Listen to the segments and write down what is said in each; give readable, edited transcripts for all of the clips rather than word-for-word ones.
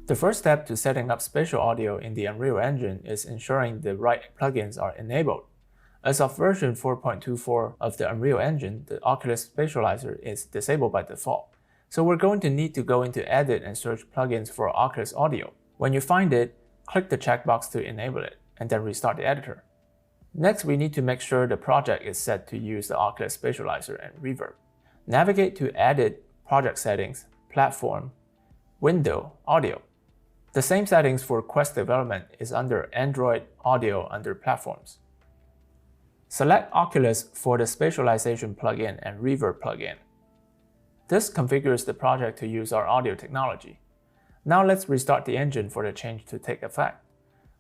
The first step to setting up spatial audio in the Unreal Engine is ensuring the right plugins are enabled. As of version 4.24 of the Unreal Engine, the Oculus Spatializer is disabled by default. So we're going to need to go into Edit and search plugins for Oculus Audio. When you find it, click the checkbox to enable it, and then restart the editor. Next, we need to make sure the project is set to use the Oculus Spatializer and Reverb. Navigate to Edit, Project Settings, Platform, Window, Audio. The same settings for Quest development is under Android Audio under Platforms. Select Oculus for the Spatialization plugin and Reverb plugin. This configures the project to use our audio technology. Now let's restart the engine for the change to take effect.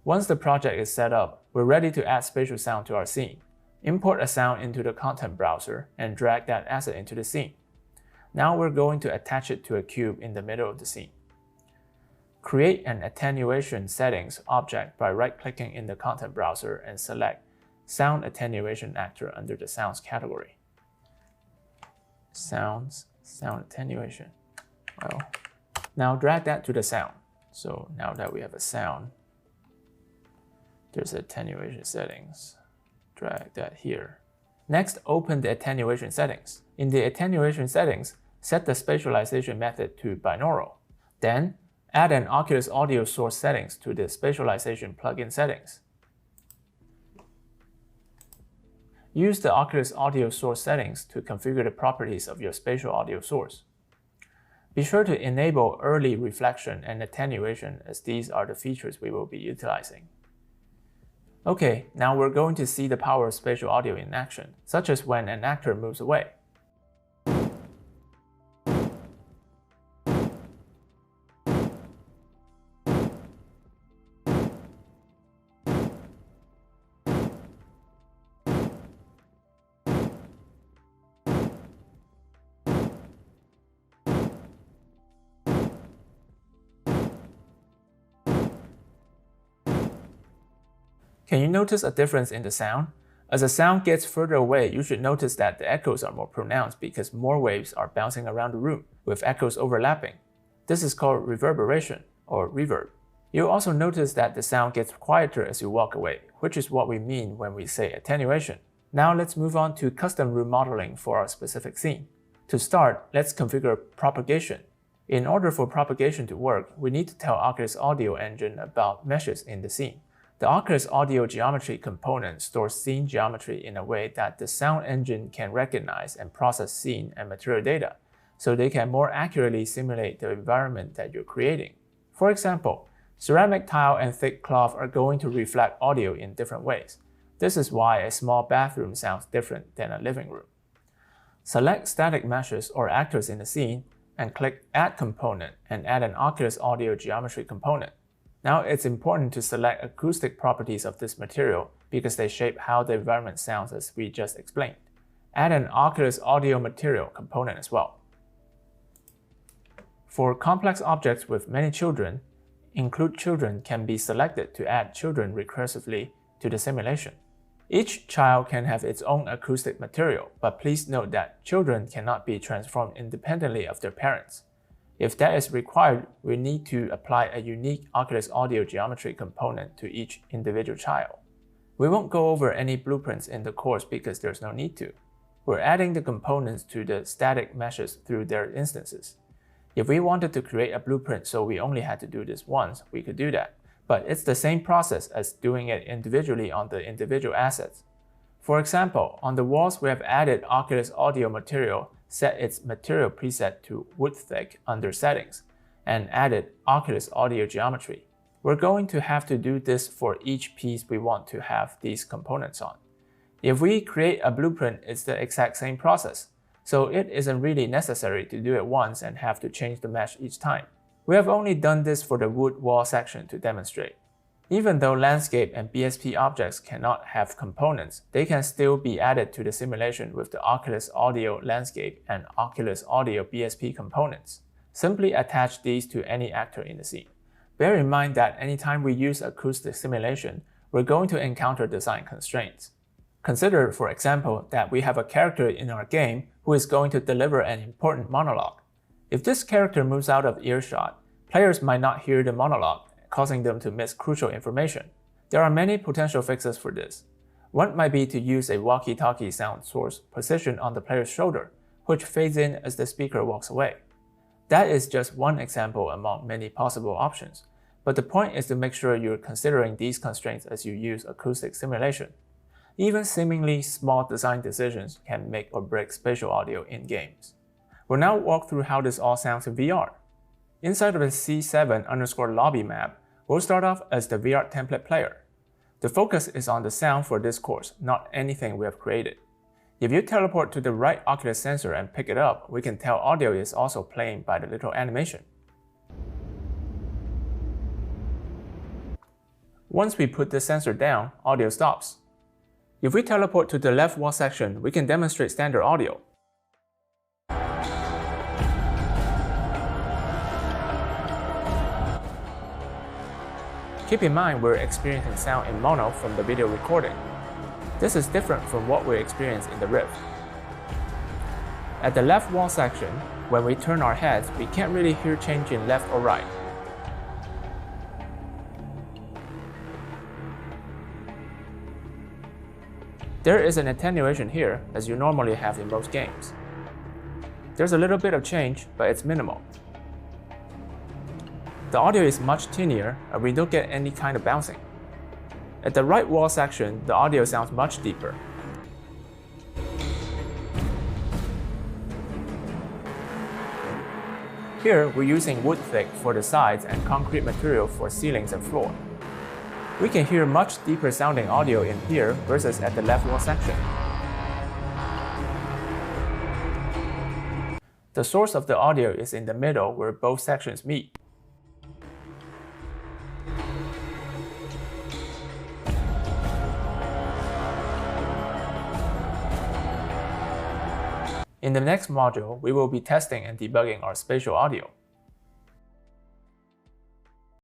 Once the project is set up, we're ready to add spatial sound to our scene. Import a sound into the content browser and drag that asset into the scene. Now we're going to attach it to a cube in the middle of the scene. Create an attenuation settings object by right-clicking in the content browser and select Sound Attenuation Actor under the Sounds category. Sounds, Sound Attenuation. Well, now drag that to the sound. So now that we have a sound, there's attenuation settings. Drag that here. Next, open the attenuation settings. In the attenuation settings, set the spatialization method to binaural. Then, add an Oculus Audio source settings to the spatialization plugin settings. Use the Oculus Audio source settings to configure the properties of your spatial audio source. Be sure to enable early reflection and attenuation, as these are the features we will be utilizing. Okay, now we're going to see the power of spatial audio in action, such as when an actor moves away. Can you notice a difference in the sound? As the sound gets further away, you should notice that the echoes are more pronounced because more waves are bouncing around the room, with echoes overlapping. This is called reverberation, or reverb. You'll also notice that the sound gets quieter as you walk away, which is what we mean when we say attenuation. Now let's move on to custom room modeling for our specific scene. To start, let's configure propagation. In order for propagation to work, we need to tell Oculus Audio Engine about meshes in the scene. The Oculus Audio Geometry component stores scene geometry in a way that the sound engine can recognize and process scene and material data, so they can more accurately simulate the environment that you're creating. For example, ceramic tile and thick cloth are going to reflect audio in different ways. This is why a small bathroom sounds different than a living room. Select static meshes or actors in the scene and click Add Component and add an Oculus Audio Geometry component. Now it's important to select acoustic properties of this material because they shape how the environment sounds as we just explained. Add an Oculus Audio Material component as well. For complex objects with many children, Include Children can be selected to add children recursively to the simulation. Each child can have its own acoustic material, but please note that children cannot be transformed independently of their parents. If that is required, we need to apply a unique Oculus Audio Geometry component to each individual child. We won't go over any blueprints in the course because there's no need to. We're adding the components to the static meshes through their instances. If we wanted to create a blueprint so we only had to do this once, we could do that. But it's the same process as doing it individually on the individual assets. For example, on the walls we have added Oculus Audio Material, set its material preset to wood thick under settings, and added Oculus Audio Geometry. We're going to have to do this for each piece we want to have these components on. If we create a blueprint, it's the exact same process, so it isn't really necessary to do it once and have to change the mesh each time. We have only done this for the wood wall section to demonstrate. Even though landscape and BSP objects cannot have components, they can still be added to the simulation with the Oculus Audio Landscape and Oculus Audio BSP components. Simply attach these to any actor in the scene. Bear in mind that anytime we use acoustic simulation, we're going to encounter design constraints. Consider, for example, that we have a character in our game who is going to deliver an important monologue. If this character moves out of earshot, Players might not hear the monologue, causing them to miss crucial information. There are many potential fixes for this. One might be to use a walkie-talkie sound source positioned on the player's shoulder, which fades in as the speaker walks away. That is just one example among many possible options, but the point is to make sure you're considering these constraints as you use acoustic simulation. Even seemingly small design decisions can make or break spatial audio in games. We'll now walk through how this all sounds in VR. Inside of the C7_lobby map, we'll start off as the VR template player. The focus is on the sound for this course, not anything we have created. If you teleport to the right Oculus sensor and pick it up, we can tell audio is also playing by the little animation. Once we put the sensor down, audio stops. If we teleport to the left wall section, we can demonstrate standard audio. Keep in mind we're experiencing sound in mono from the video recording. This is different from what we experience in the Rift. At the left wall section, when we turn our heads, we can't really hear change in left or right. There is an attenuation here, as you normally have in most games. There's a little bit of change, but it's minimal. The audio is much tinier, and we don't get any kind of bouncing. At the right wall section, the audio sounds much deeper. Here, we're using wood thick for the sides and concrete material for ceilings and floor. We can hear much deeper sounding audio in here versus at the left wall section. The source of the audio is in the middle where both sections meet. In the next module, we will be testing and debugging our spatial audio.